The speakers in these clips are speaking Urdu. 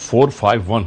451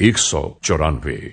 194।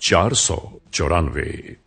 494।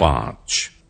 5।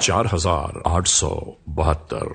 4872।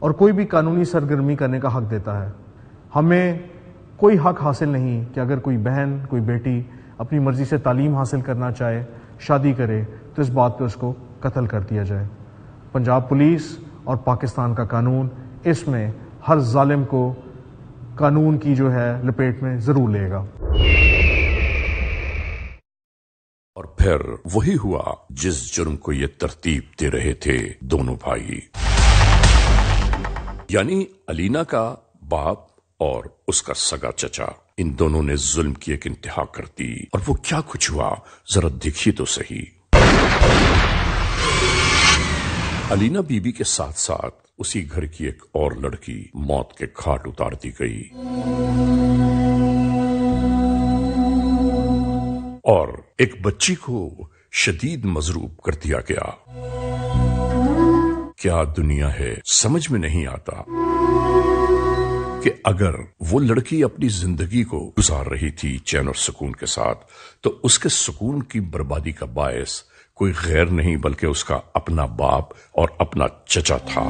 اور کوئی بھی قانونی سرگرمی کرنے کا حق دیتا ہے۔ ہمیں کوئی حق حاصل نہیں کہ اگر کوئی بہن، کوئی بیٹی اپنی مرضی سے تعلیم حاصل کرنا چاہے، شادی کرے، تو اس بات پہ اس کو قتل کر دیا جائے۔ پنجاب پولیس اور پاکستان کا قانون اس میں ہر ظالم کو قانون کی جو ہے لپیٹ میں ضرور لے گا۔ اور پھر وہی ہوا جس جرم کو یہ ترتیب دے رہے تھے دونوں بھائی، یعنی علینا کا باپ اور اس کا سگا چچا۔ ان دونوں نے ظلم کی ایک انتہا کر دی، اور وہ کیا کچھ ہوا ذرا دیکھیے تو صحیح۔ علینا بی بی کے ساتھ ساتھ اسی گھر کی ایک اور لڑکی موت کے گھاٹ اتار دی گئی، اور ایک بچی کو شدید مضروب کر دیا گیا۔ کیا دنیا ہے، سمجھ میں نہیں آتا کہ اگر وہ لڑکی اپنی زندگی کو گزار رہی تھی چین اور سکون کے ساتھ، تو اس کے سکون کی بربادی کا باعث کوئی غیر نہیں بلکہ اس کا اپنا باپ اور اپنا چچا تھا۔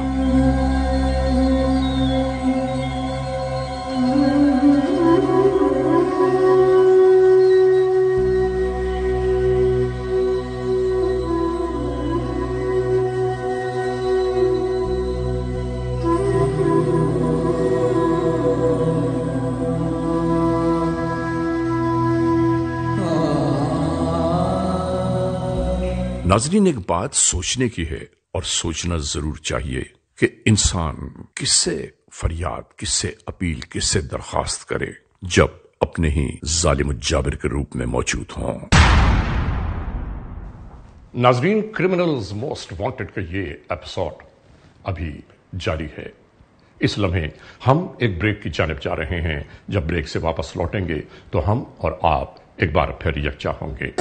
ناظرین، ایک بات سوچنے کی ہے، اور سوچنا ضرور چاہیے کہ انسان کس سے فریاد، کس سے اپیل، کس سے درخواست کرے جب اپنے ہی ظالم الجابر کے روپ میں موجود ہوں۔ ناظرین، کرمنلز موسٹ وانٹڈ کا یہ ایپیسوڈ ابھی جاری ہے۔ اس لمحے ہم ایک بریک کی جانب جا رہے ہیں۔ جب بریک سے واپس لوٹیں گے تو ہم اور آپ ایک بار پھر یکجا ہوں گے۔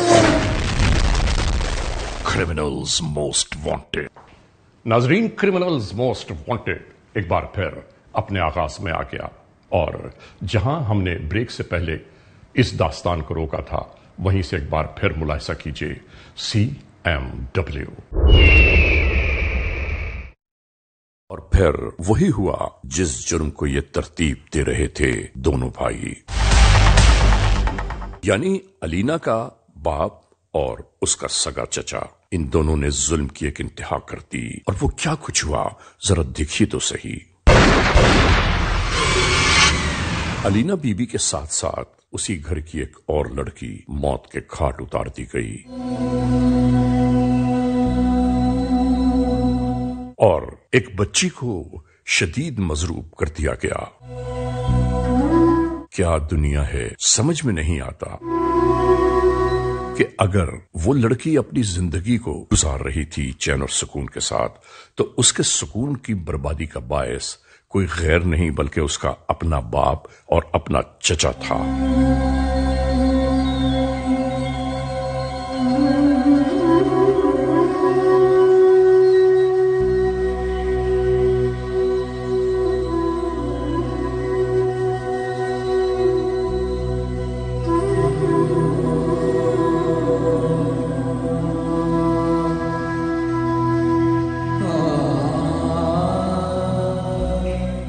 Criminals most wanted. ناظرین، کرمنلز موسٹ وانٹڈ ایک بار پھر اپنے آغاز میں آ گیا، اور جہاں ہم نے بریک سے پہلے اس داستان کو روکا تھا، وہیں سے ایک بار پھر ملاحظہ کیجیے۔ CMW۔ اور پھر وہی ہوا جس جرم کو یہ ترتیب دے رہے تھے دونوں بھائی، یعنی علینا کا باپ اور اس کا سگا چچا۔ ان دونوں نے ظلم کی ایک انتہا کر دی، اور وہ کیا کچھ ہوا ذرا دیکھیے تو صحیح۔ علینا بی بی کے ساتھ ساتھ اسی گھر کی ایک اور لڑکی موت کے گھاٹ اتار دی گئی، اور ایک بچی کو شدید مضروب کر دیا گیا۔ کیا دنیا ہے، سمجھ میں نہیں آتا کہ اگر وہ لڑکی اپنی زندگی کو گزار رہی تھی چین اور سکون کے ساتھ، تو اس کے سکون کی بربادی کا باعث کوئی غیر نہیں بلکہ اس کا اپنا باپ اور اپنا چچا تھا۔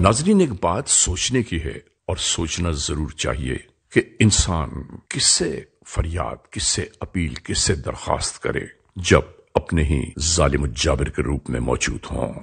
ناظرین، ایک بات سوچنے کی ہے، اور سوچنا ضرور چاہیے کہ انسان کس سے فریاد، کس سے اپیل، کس سے درخواست کرے جب اپنے ہی ظالم الجابر کے روپ میں موجود ہوں۔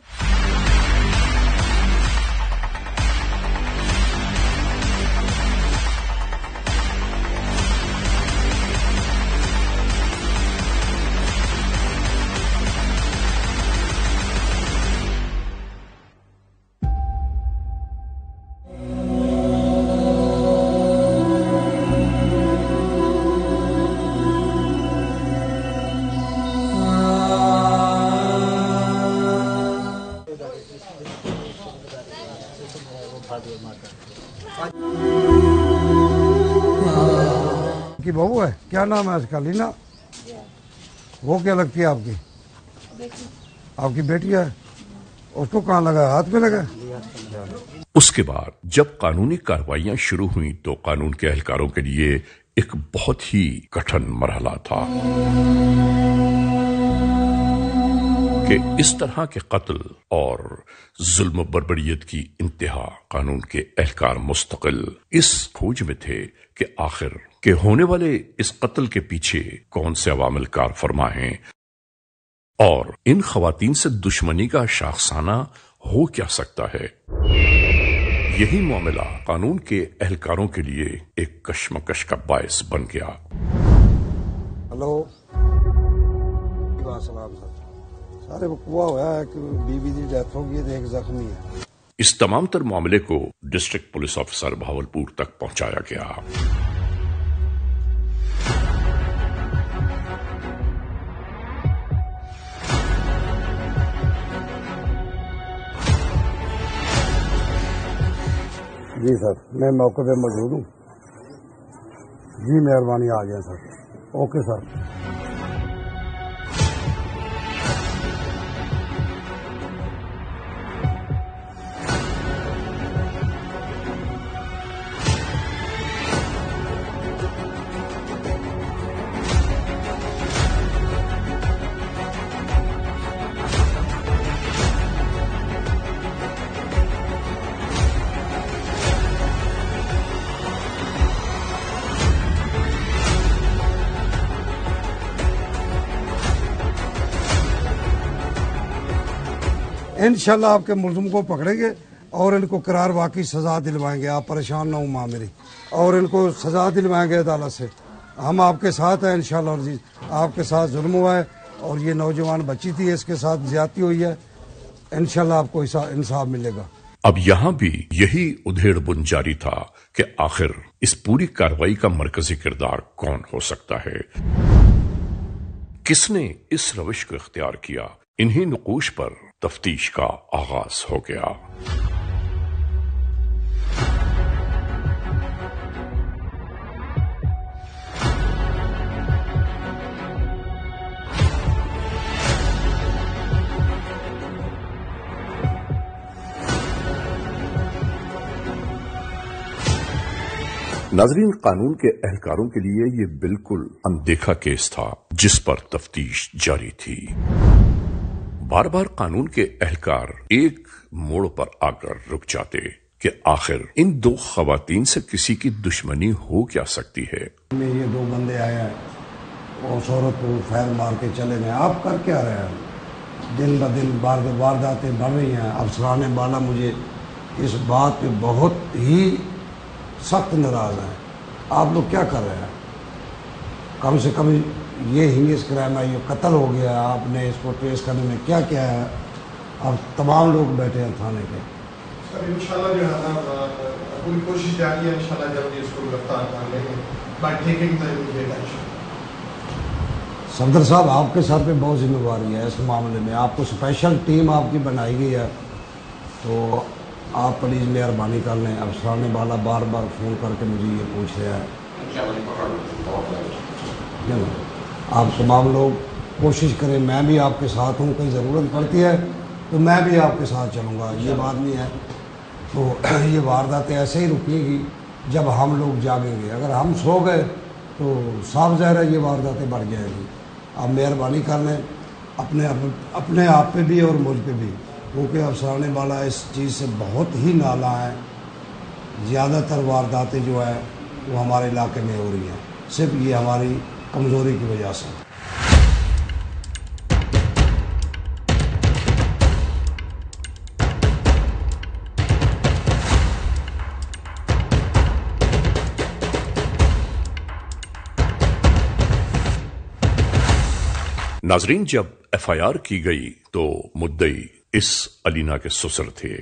کی بہو ہے، کیا نام ہے اس کا؟ لینا۔ وہ کیا لگتی ہے آپ کی؟ آپ کی بیٹی ہے۔ اس کو کہاں لگا؟ ہاتھ میں لگا؟ اس کے بعد جب قانونی کارروائیاں شروع ہوئیں تو قانون کے اہلکاروں کے لیے ایک بہت ہی کٹھن مرحلہ تھا، کہ اس طرح کے قتل اور ظلم و بربریت کی انتہا قانون کے اہلکار مستقل اس کھوج میں تھے کہ آخر کہ ہونے والے اس قتل کے پیچھے کون سے عوامل کار فرما ہیں اور ان خواتین سے دشمنی کا شاخسانہ ہو کیا سکتا ہے۔ یہی معاملہ قانون کے اہلکاروں کے لیے ایک کشمکش کا باعث بن گیا۔ ہلو سلام سر، سارے وقوع ہوا ہے کہ بی بی دی ڈیتھ ہو گئی، ایک زخمی ہے۔ اس تمام تر معاملے کو ڈسٹرکٹ پولیس آفیسر بھاولپور تک پہنچایا گیا۔ جی سر، میں موقع پہ موجود ہوں۔ جی مہربانی، آ گیا سر۔ Okay sir. انشاءاللہ آپ کے ملزم کو پکڑیں گے اور ان کو قرار واقعی سزا دلوائیں گے۔ آپ پریشان نہ ہوں ماں میری، اور ان کو سزا دلوائیں گے عدالت سے۔ ہم آپ کے ساتھ ہیں انشاءاللہ عزیز۔ آپ کے ساتھ ظلم ہوا ہے اور یہ نوجوان بچی تھی، اس کے ساتھ زیادتی ہوئی ہے۔ انشاءاللہ آپ کو انصاف ملے گا۔ اب یہاں بھی یہی ادھیڑ بن جاری تھا کہ آخر اس پوری کارروائی کا مرکزی کردار کون ہو سکتا ہے، کس نے اس روش کو اختیار کیا۔ انہی نقوش پر تفتیش کا آغاز ہو گیا۔ ناظرین، قانون کے اہلکاروں کے لیے یہ بالکل اندیکھا کیس تھا جس پر تفتیش جاری تھی۔ بار بار قانون کے اہلکار ایک موڑ پر آ کر رک جاتے کہ آخر ان دو خواتین سے کسی کی دشمنی ہو کیا سکتی ہے۔ یہ دو بندے آئے ہیں، اس عورت کو فائر مار کے چلے گئے۔ آپ کر کیا رہے ہیں؟ دن بدن وارداتیں بڑھ رہی ہیں۔ افسران بالا مجھے اس بات پہ بہت ہی سخت ناراض ہیں۔ آپ لوگ کیا کر رہے ہیں؟ کم سے کم یہ ہینگس کرائم ہے، یہ قتل ہو گیا، آپ نے اس کو ٹریس کرنے میں کیا کیا ہے؟ اب تمام لوگ بیٹھے ہیں تھانے کے۔ سر انشاءاللہ جو ہے نا پوری کوشش جاری ہے، انشاءاللہ جلدی اس کو گرفتار کر لیں گے by taking the immediate action. Safdar صاحب، آپ کے سر پہ بہت ذمہ داری ہے اس معاملے میں۔ آپ کو اسپیشل ٹیم آپ کی بنائی گئی ہے، تو آپ پلیز مہربانی کر لیں۔ افسران بالا بار بار فون کر کے مجھے یہ پوچھ رہے ہیں۔ آپ تمام لوگ کوشش کریں، میں بھی آپ کے ساتھ ہوں، کہیں ضرورت پڑتی ہے تو میں بھی آپ کے ساتھ چلوں گا، یہ بات نہیں ہے۔ تو یہ وارداتیں ایسے ہی رکیں گی جب ہم لوگ جاگیں گے۔ اگر ہم سو گئے تو صاف ظاہر ہے یہ وارداتیں بڑھ جائیں گی۔ آپ مہربانی کر لیں اپنے آپ پہ بھی اور مجھ پہ بھی، کیونکہ افسران بالا اس چیز سے بہت ہی نالاں ہیں۔ زیادہ تر وارداتیں جو ہے وہ ہمارے علاقے میں ہو رہی ہیں، صرف یہ ہماری کمزوری کی وجہ سے۔ ناظرین، جب ایف آئی آر کی گئی تو مدعی اس علینا کے سسر تھے۔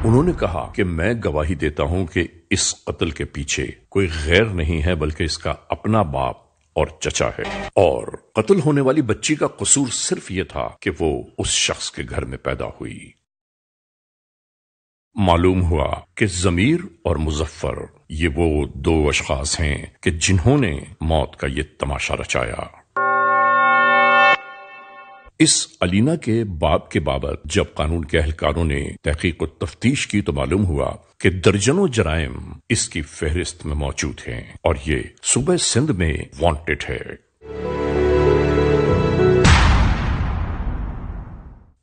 انہوں نے کہا کہ میں گواہی دیتا ہوں کہ اس قتل کے پیچھے کوئی غیر نہیں ہے بلکہ اس کا اپنا باپ اور چچا ہے، اور قتل ہونے والی بچی کا قصور صرف یہ تھا کہ وہ اس شخص کے گھر میں پیدا ہوئی۔ معلوم ہوا کہ ضمیر اور مظفر یہ وہ دو اشخاص ہیں کہ جنہوں نے موت کا یہ تماشا رچایا۔ اس علینا کے باپ کے بابت جب قانون کے اہلکاروں نے تحقیق و تفتیش کی تو معلوم ہوا کہ درجنوں جرائم اس کی فہرست میں موجود ہیں اور یہ صوبہ سندھ میں وانٹڈ ہے۔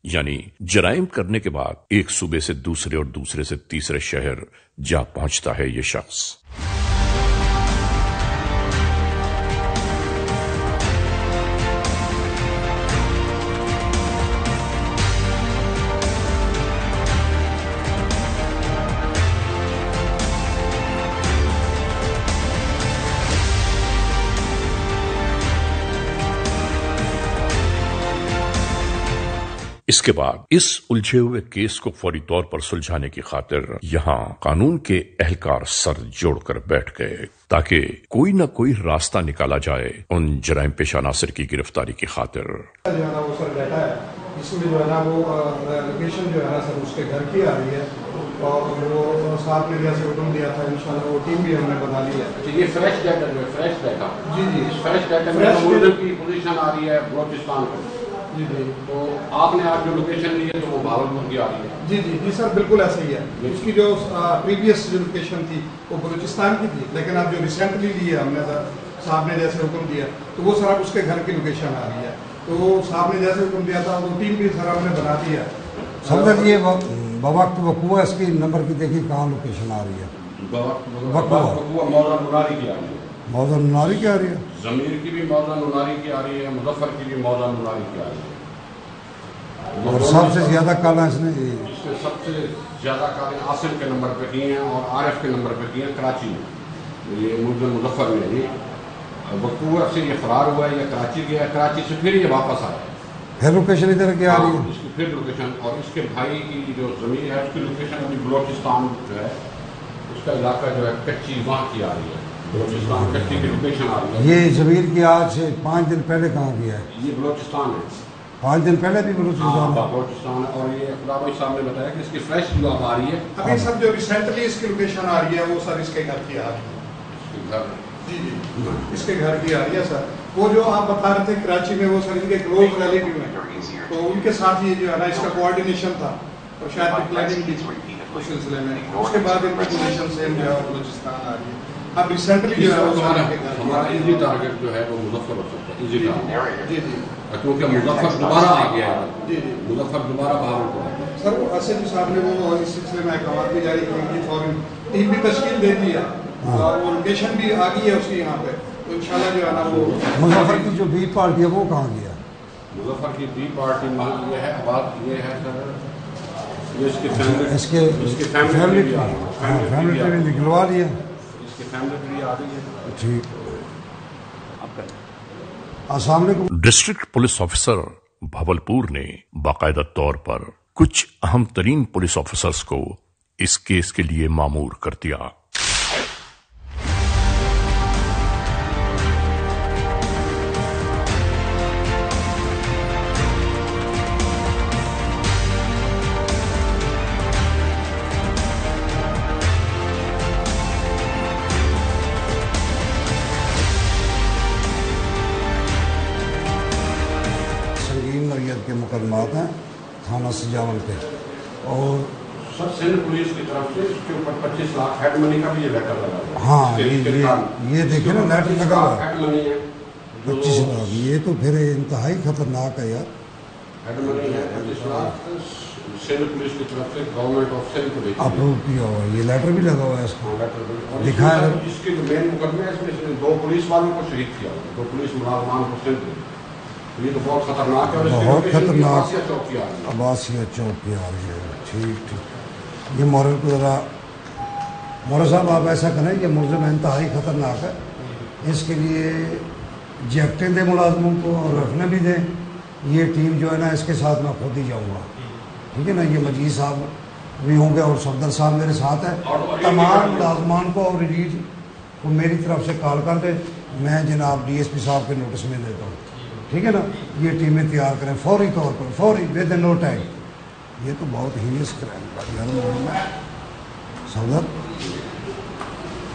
یعنی جرائم کرنے کے بعد ایک صوبے سے دوسرے اور دوسرے سے تیسرے شہر جا پہنچتا ہے یہ شخص۔ اس کے بعد اس الجھے ہوئے کیس کو فوری طور پر سلجھانے کی خاطر یہاں قانون کے اہلکار سر جوڑ کر بیٹھ گئے تاکہ کوئی نہ کوئی راستہ نکالا جائے ان جرائم پیشہ عناصر کی گرفتاری کی خاطر۔ جو ہے نا وہ سر بیٹھا ہے، اس میں جو ہے نا وہ لوکیشن جو ہے نا سر اس کے گھر کی آ رہی ہے، اور وہ صاحب نے جیسے حکم دیا تھا انشاءاللہ وہ ٹیم بھی ہم نے بنا لی ہے۔ یہ فریش ڈیٹا جو ہے، فریش ڈیٹا جی جی فریش ڈیٹا میں ملزم کی پوزیشن آ رہی ہے بلوچستان میں، جی جی تو آپ نے آج جو لوکیشن لی ہے تو وہ بھاولپور کی آ رہی ہے۔ جی جی جی سر بالکل ایسا ہی ہے، اس کی جو پریویس جو لوکیشن تھی وہ بلوچستان کی تھی، لیکن اب جو ریسنٹلی لی ہے ہم نے سر صاحب نے جیسے حکم دیا تو وہ سر اب اس کے گھر کی لوکیشن آ رہی ہے، تو صاحب نے جیسے حکم دیا تھا وہ ٹیم بھی سر ہم نے بنا دی ہے۔ سر یہ بوقت وقوع اس کی نمبر کی دیکھیے کہاں لوکیشن آ رہی ہے، موضوع نناری کی آ رہی ہے، موضوع نناری کی آ رہی ہے، ضمیر کی بھی موضوع نناری کی آ رہی ہے، مظفر کی بھی موضوع نناری کی آ رہی ہے، اور سب سے زیادہ کالا اس نے اس میں سب سے زیادہ کالے عاصم کے نمبر پہ کی ہیں اور عارف کے نمبر پہ کی ہیں کراچی میں، یہ ملزم مظفر میں نہیں وقوع سے یہ فرار ہوا ہے، یہ کراچی گیا، کراچی سے پھر یہ واپس آیا، پھر لوکیشن ادھر کی آ رہی ہے، اس کی پھر لوکیشن، اور اس کے بھائی کی جو زمین ہے اس کی لوکیشن ابھی بلوچستان جو ہے اس کا علاقہ جو ہے کچی وہاں کی آ رہی ہے، بلوچستان کچی کی لوکیشن آ رہی ہے۔ یہ ضمیر کی آج سے 5 دن پہلے کہاں گیا ہے، یہ بلوچستان ہے، 5 دن پہلے بھی بلوچستان ہے، بلوچستان ہے، اور یہ خدا بھائی صاحب نے بتایا کہ اس کی فریش جو اب آ رہی ہے ابھی سر جو ریسنٹلی اس کی لوکیشن آ رہی ہے وہ سر اس کے گھر کی آ رہی ہے، اس کے گھر جی جی اس کے گھر کی آ رہی ہے سر۔ وہ جو آپ بتا رہے تھے کراچی میں وہ سر ان کے کلوز ریلیٹیو ہیں، تو ان کے ساتھ یہ جو ہے نا اس کا کوآرڈینیشن تھا اور شاید پلاننگ بھی اس سلسلے میں، اس کے بعد ان کی پوزیشن سیم جو ہے بلوچستان آ رہی ہے۔ اب ریسنٹلی جو ہے وہ سر ان کے گھر ہمارا ایزی ٹارگیٹ جو ہے وہ مظفر ہو سکتا ہے، ایزی ٹارگیٹ، جی جی کیونکہ مظفر دوبارہ آ گیا ہے، جی جی مظفر دوبارہ بھاولپور آ گیا۔ سر وہ اسد صاحب نے وہ اس سلسلے میں احکامات بھی جاری کی گئی، فوراً ٹیم بھی تشکیل دے دی ہے اور وہ لوکیشن بھی آ گئی ہے اس کی یہاں پہ، تو انشاءاللہ جو ہے نا وہ مظفر کی جو بی پارٹی ہے وہ کہاں گیا، مظفر کی بی پارٹی مان یہ ہے، بات یہ ہے سر یہ اس کے فیملی ٹری نکلوا لیا، اس کی فیملی ٹری آ رہی ہے۔ ٹھیک، السلام علیکم۔ ڈسٹرکٹ پولیس آفیسر بھاولپور نے باقاعدہ طور پر کچھ اہم ترین پولیس آفیسرز کو اس کیس کے لیے مامور کر دیا۔ سنگین نوعیت کے مقدمات ہیں تھانہ سجاول کے، اور سر سندھ پولیس کی طرف سے اس کے اوپر 25 لاکھ ہیڈ منی کا بھی یہ لیٹر لگا ہوا ہے۔ ہاں اس کے یہ دیکھیں نا لیٹر لگا ہوا ہے، ہیڈ منی ہے، 25 لاکھ، یہ تو پھر انتہائی خطرناک ہے یار۔ ہیڈ منی ہے 25 لاکھ سندھ پولیس کی طرف سے گورنمنٹ آف سندھ کو بھیجی اپروو کیا ہوا ہے، یہ لیٹر بھی لگا ہوا ہے اس کا، اور دکھائیں اس کے جو مین مقدمے ہے اس میں اس نے 2 پولیس والوں کو شہید کیا ہوا ہے، 2 پولیس ملازمان کو سندھ میں، یہ تو بہت خطرناک ہے، اور اس کی بہت لوکیشن بھی خطرناک، عباسیہ چوک کی آ رہی ہے۔ عباسیہ چوک کی آ رہی ہے، ٹھیک ٹھیک۔ یہ مورل کو ذرا مورل صاحب آپ ایسا کریں، یہ ملزم انتہائی خطرناک ہے، اس کے لیے جیکٹیں دیں ملازموں کو اور رکھنے بھی دیں، یہ ٹیم جو ہے نا اس کے ساتھ میں خود ہی جاؤں گا، ٹھیک ہے نا، یہ مجید صاحب بھی ہوں گے اور صفدر صاحب میرے ساتھ ہیں، تمام ملازمان کو اور ایڈیٹ کو میری طرف سے کال کر دیں، میں جناب ڈی ایس پی صاحب کے نوٹس میں دیتا ہوں، ٹھیک ہے نا، یہ ٹیمیں تیار کریں فوری طور پر، فوری ود نو ٹائم۔ یہ تو بہت ہینس کرائم کا یار ہے صدر،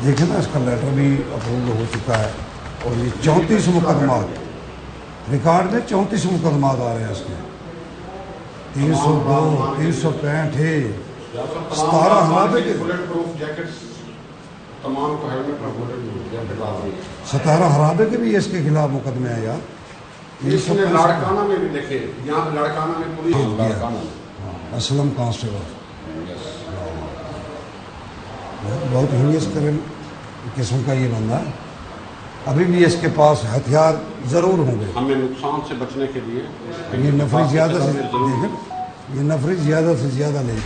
دیکھیں نا اس کا لیٹر بھی اپروو ہو چکا ہے، اور یہ 34 مقدمات ریکارڈ میں 34 مقدمات آ رہے ہیں اس میں، 302 365 17 ہرابے کے، بلٹ پروف جیکٹس تمام کو ہیلمٹ اور بلٹ پروف جیکٹ ڈال دی۔ 17 ہرابے کے بھی اس کے خلاف مقدمے ہیں یار، اس نے لاڑکانہ میں بھی دیکھے، یہاں پہ لاڑکانہ میں پولیس، لاڑکانہ میں اسلم کانسٹیبل بہت ہینیس قسم کا یہ بندہ ہے. ابھی بھی اس کے پاس ہتھیار ضرور ہوں گے. ہمیں نقصان سے بچنے کے لیے یہ نفری زیادہ سے دیکھیں، یہ نفری زیادہ سے زیادہ لیں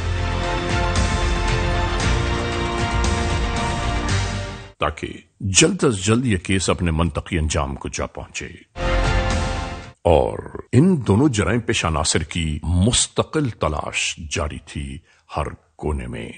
تاکہ جلد از جلد یہ کیس اپنے منطقی انجام کو جا پہنچے اور ان دونوں جرائم پیشہ عناصر کی مستقل تلاش جاری تھی ہر کونے میں.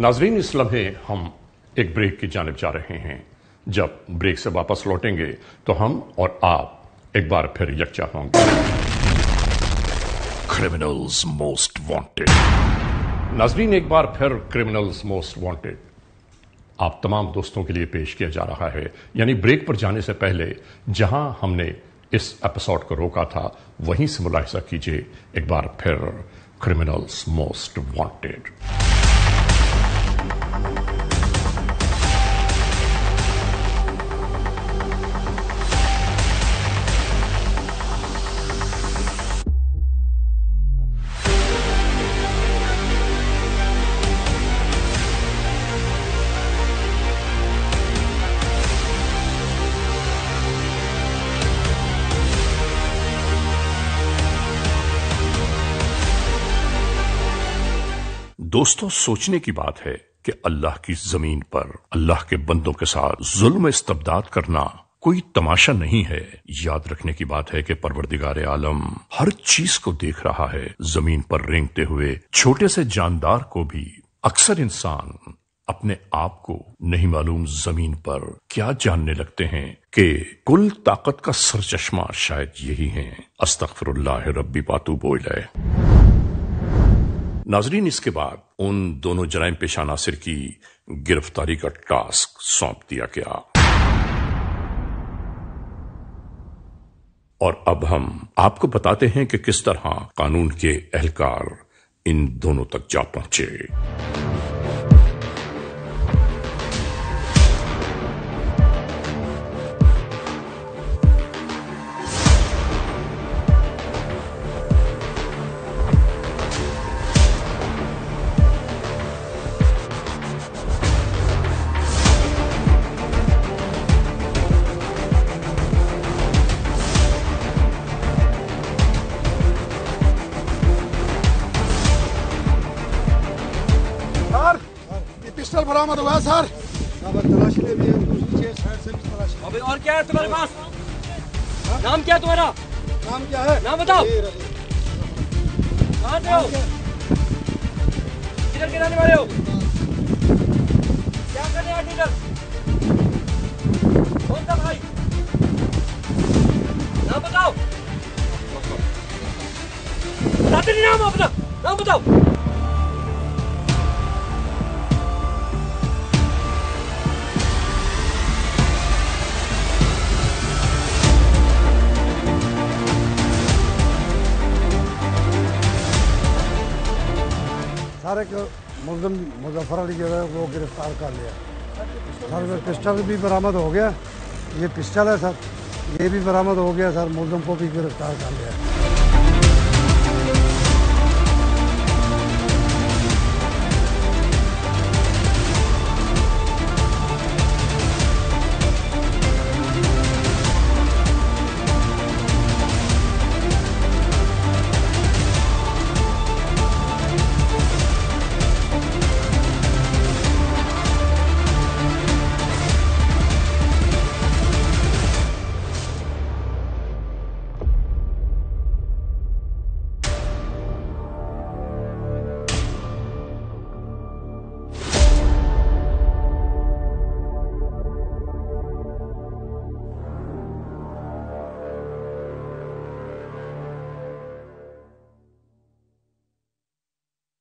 ناظرین، اس لمحے ہم ایک بریک کی جانب جا رہے ہیں. جب بریک سے واپس لوٹیں گے تو ہم اور آپ ایک بار پھر یکجا ہوں گے. Criminals most wanted. ناظرین، ایک بار پھر کرمنلز موسٹ وانٹیڈ آپ تمام دوستوں کے لیے پیش کیا جا رہا ہے. یعنی بریک پر جانے سے پہلے جہاں ہم نے اس ایپیسوڈ کو روکا تھا وہیں سے ملاحظہ کیجیے ایک بار پھر کرمنلز موسٹ وانٹیڈ. دوستوں، سوچنے کی بات ہے کہ اللہ کی زمین پر اللہ کے بندوں کے ساتھ ظلم استبداد کرنا کوئی تماشا نہیں ہے. یاد رکھنے کی بات ہے کہ پروردگار عالم ہر چیز کو دیکھ رہا ہے. زمین پر رینگتے ہوئے چھوٹے سے جاندار کو بھی اکثر انسان اپنے آپ کو نہیں معلوم زمین پر کیا جاننے لگتے ہیں کہ کل طاقت کا سرچشمہ شاید یہی ہیں. استغفر اللہ ربی واتوب الیہ. ناظرین، اس کے بعد ان دونوں جرائم پیشہ عناصر کی گرفتاری کا ٹاسک سونپ دیا گیا اور اب ہم آپ کو بتاتے ہیں کہ کس طرح قانون کے اہلکار ان دونوں تک جا پہنچے. پسٹل برآمد ہوا ہے سر. تلاشی لے لیے دوسری سائڈ سے بھی تلاشی. اور کیا ہے تمہارے پاس؟ نام کیا ہے تمہارا؟ نام کیا ہے؟ نام بتاؤ. کہاں سے ہو؟ کدھر کے رہنے والے ہو؟ کیا کرنے آئے ادھر؟ کون سا بھائی؟ نام بتاؤ. بتاتے نہیں نام اپنا. نام بتاؤ. سارے کو ملزم مظفر علی جو ہے وہ گرفتار کر لیا. سر پسٹل بھی برآمد ہو گیا. یہ پسٹل ہے سر، یہ بھی برآمد ہو گیا سر. ملزم کو بھی گرفتار کر لیا.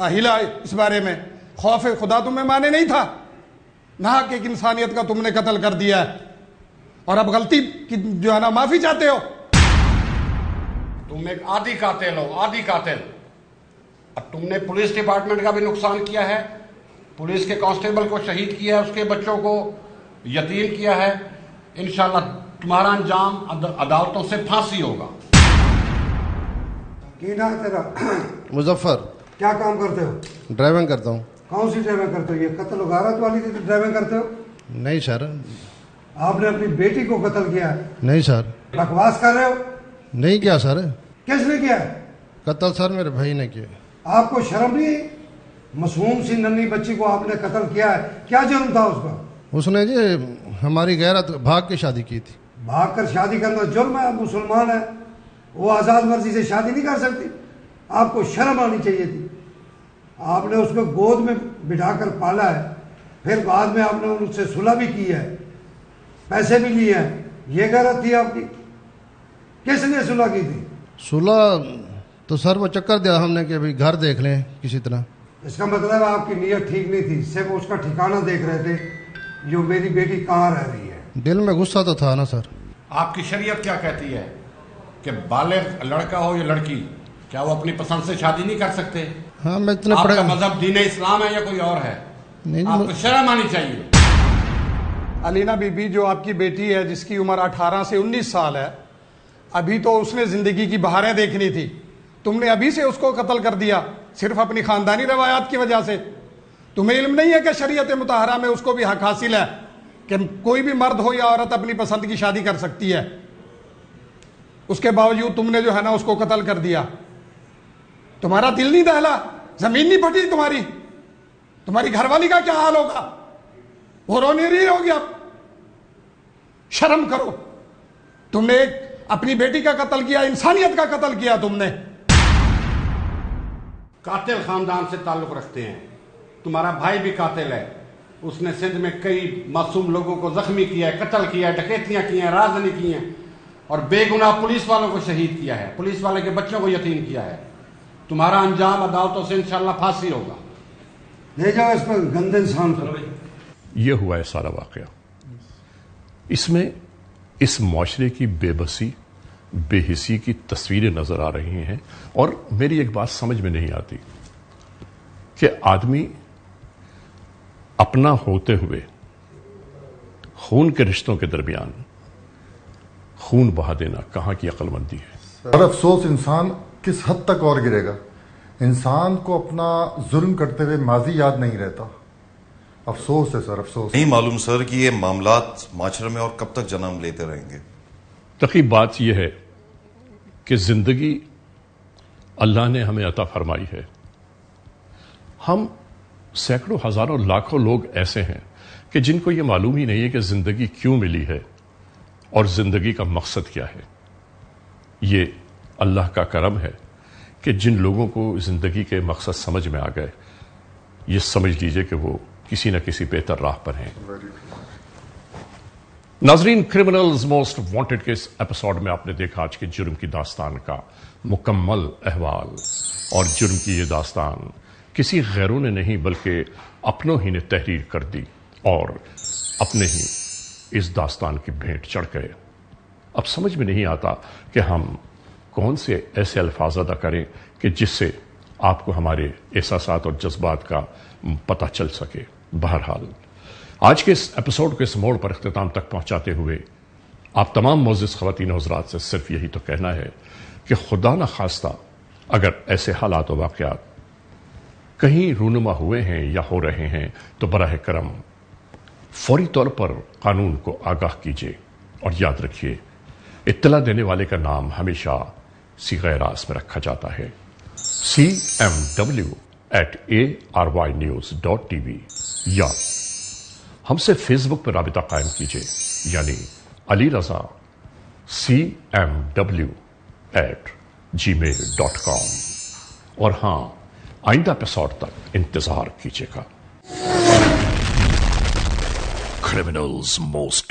ہلا اس بارے میں؟ خوف خدا تمہیں مانے نہیں تھا؟ ناحق ایک انسانیت کا تم نے قتل کر دیا ہے اور اب غلطی کی جو ہے نا معافی چاہتے ہو؟ تم ایک عادی قاتل ہو، عادی قاتل. اب تم نے پولیس ڈپارٹمنٹ کا بھی نقصان کیا ہے، پولیس کے کانسٹیبل کو شہید کیا ہے، اس کے بچوں کو یتیم کیا ہے. انشاءاللہ تمہارا انجام عدالتوں سے پھانسی ہوگا. کی نام ہے تیرا؟ مظفر. کیا کام کرتے ہو؟ ڈرائیونگ کرتا ہوں. کون سی ڈرائیونگ کرتے ہو؟ یہ قتل و غارت والی ڈرائیونگ کرتے ہو؟ نہیں سر. آپ نے اپنی بیٹی کو قتل کیا ہے؟ نہیں سر. بکواس کر رہے ہو؟ نہیں کیا سر. کس نے کیا ہے قتل سر میرے بھائی نے کیا. آپ کو شرم نہیں؟ معصوم سی ننھی بچی کو آپ نے قتل کیا ہے، کیا جرم تھا اس کا؟ اس نے جی ہماری غیرت بھاگ کے شادی کی تھی. بھاگ کر شادی کرنا جرم ہے؟ مسلمان ہے وہ آزاد مرضی سے شادی نہیں کر سکتی؟ آپ کو شرم آنی چاہیے تھی. آپ نے اس کو گود میں بٹھا کر پالا ہے، پھر بعد میں آپ نے ان سے صلح بھی کی ہے، پیسے بھی لیے ہیں. یہ غیرت تھی آپ کی؟ کس نے صلح کی تھی؟ صلح تو سر وہ چکر دیا ہم نے کہ بھائی گھر دیکھ لیں کسی طرح. اس کا مطلب ہے آپ کی نیت ٹھیک نہیں تھی، صرف اس کا ٹھکانہ دیکھ رہے تھے جو میری بیٹی کہاں رہ رہی ہے. دل میں غصہ تو تھا نا سر. آپ کی شریعت کیا کہتی ہے کہ بالغ لڑکا ہو یا لڑکی کیا وہ اپنی پسند سے شادی نہیں کر سکتے؟ ہاں میں اتنا آپ پڑھا. کا مذہب دین اسلام ہے یا کوئی اور ہے؟ نہیں آپ کو شرم آنی چاہیے. علینا بی بی جو آپ کی بیٹی ہے جس کی عمر 18 سے 19 سال ہے، ابھی تو اس نے زندگی کی بہاریں دیکھنی تھی، تم نے ابھی سے اس کو قتل کر دیا صرف اپنی خاندانی روایات کی وجہ سے. تمہیں علم نہیں ہے کہ شریعت مطہرہ میں اس کو بھی حق حاصل ہے کہ کوئی بھی مرد ہو یا عورت اپنی پسند کی شادی کر سکتی ہے. اس کے باوجود تم نے جو ہے نا اس کو قتل کر دیا. تمہارا دل نہیں دہلا؟ زمین نہیں پھٹی تمہاری؟ تمہاری گھر والی کا کیا حال ہوگا؟ وہ رو نہیں رہی ہوگی؟ اب شرم کرو. تم نے ایک اپنی بیٹی کا قتل کیا، انسانیت کا قتل کیا تم نے. قاتل خاندان سے تعلق رکھتے ہیں. تمہارا بھائی بھی قاتل ہے، اس نے سندھ میں کئی معصوم لوگوں کو زخمی کیا ہے، قتل کیا ہے، ڈکیتیاں کی ہیں، رازداری کی ہیں اور بے گناہ پولیس والوں کو شہید کیا ہے، پولیس والے کے بچوں کو یتیم کیا ہے. تمہارا انجام عدالتوں سے انشاءاللہ پھانسی ہوگا. لے جاؤ اس پر گندے انسان کو. یہ ہوا ہے سارا واقعہ. اس میں اس معاشرے کی بے بسی بے حسی کی تصویریں نظر آ رہی ہیں اور میری ایک بات سمجھ میں نہیں آتی کہ آدمی اپنا ہوتے ہوئے خون کے رشتوں کے درمیان خون بہا دینا کہاں کی عقل مندی ہے. اور افسوس انسان کس حد تک اور گرے گا. انسان کو اپنا ظلم کرتے ہوئے ماضی یاد نہیں رہتا. افسوس ہے سر، افسوس. نہیں معلوم سر کہ یہ معاملات معاشرے میں اور کب تک جنم لیتے رہیں گے. تقریب بات یہ ہے کہ زندگی اللہ نے ہمیں عطا فرمائی ہے. ہم سینکڑوں ہزاروں لاکھوں لوگ ایسے ہیں کہ جن کو یہ معلوم ہی نہیں ہے کہ زندگی کیوں ملی ہے اور زندگی کا مقصد کیا ہے. یہ اللہ کا کرم ہے کہ جن لوگوں کو زندگی کے مقصد سمجھ میں آ گئے، یہ سمجھ لیجئے کہ وہ کسی نہ کسی بہتر راہ پر ہیں. ناظرین، کرمنلز موسٹ وانٹڈ کے اس ایپیسوڈ میں آپ نے دیکھا آج کے جرم کی داستان کا مکمل احوال. اور جرم کی یہ داستان کسی غیروں نے نہیں بلکہ اپنوں ہی نے تحریر کر دی اور اپنے ہی اس داستان کی بھیٹ چڑھ گئے. اب سمجھ میں نہیں آتا کہ ہم کون سے ایسے الفاظ ادا کریں کہ جس سے آپ کو ہمارے احساسات اور جذبات کا پتہ چل سکے. بہرحال آج کے اس ایپیسوڈ کے اس موڑ پر اختتام تک پہنچاتے ہوئے آپ تمام معزز خواتین و حضرات سے صرف یہی تو کہنا ہے کہ خدا نہ خواستہ اگر ایسے حالات و واقعات کہیں رونما ہوئے ہیں یا ہو رہے ہیں تو براہ کرم فوری طور پر قانون کو آگاہ کیجیے اور یاد رکھیے اطلاع دینے والے کا نام ہمیشہ صیغہ راست میں رکھا جاتا ہے. cmw@arYnews.tv یا ہم سے فیس بک پر رابطہ قائم کیجیے یعنی علی رضا cmw@gmail.com. اور ہاں، آئندہ ایپیسوڈ تک انتظار کیجیے گا. Criminals most